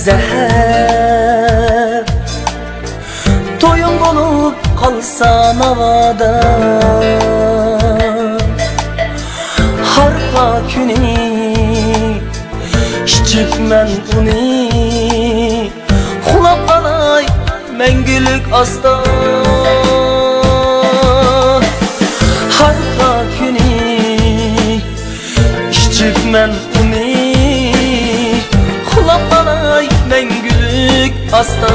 zehir. Toyun bolup kalsan havada, harpa küni içip men uni, xulap qalay mengülük asta. Harpa küni içip men uni, xulap qalay mengülük asta.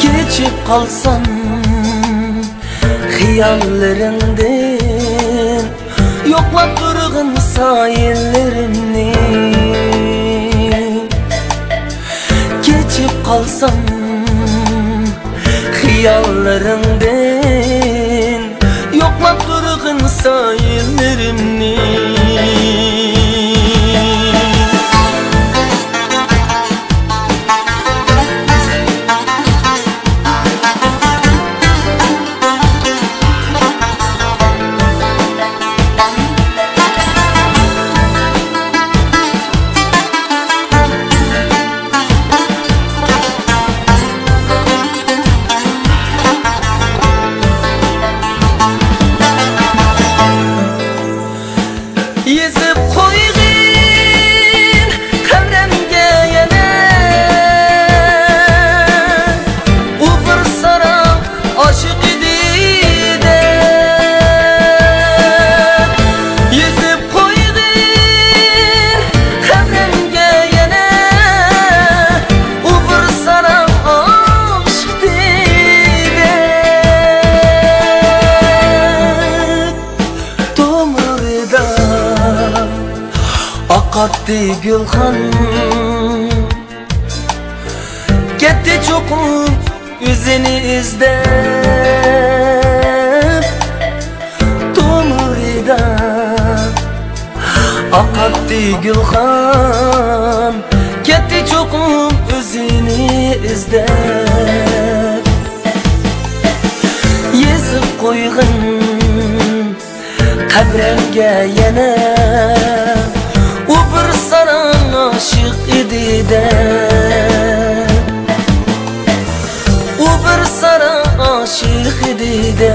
Geçip kalsam hayallerinden, yoklap durgun sahillerini. Geçip kalsam hayallerinden, yoklap durgun sahillerini. Yezip koyğin kabremge yana, u bir sara aşık idi de. Yezip koyğin kabremge yana, u bir sara aşık idi de. Tomurda akatdı gülhan, gitti çokum yüzünü izlep. Tomurda akatdı gülhan, gitti çokum yüzünü izlep. Yezip koyğun kabremge yana, u bir sana aşık idi de. U bir sana aşık idi de.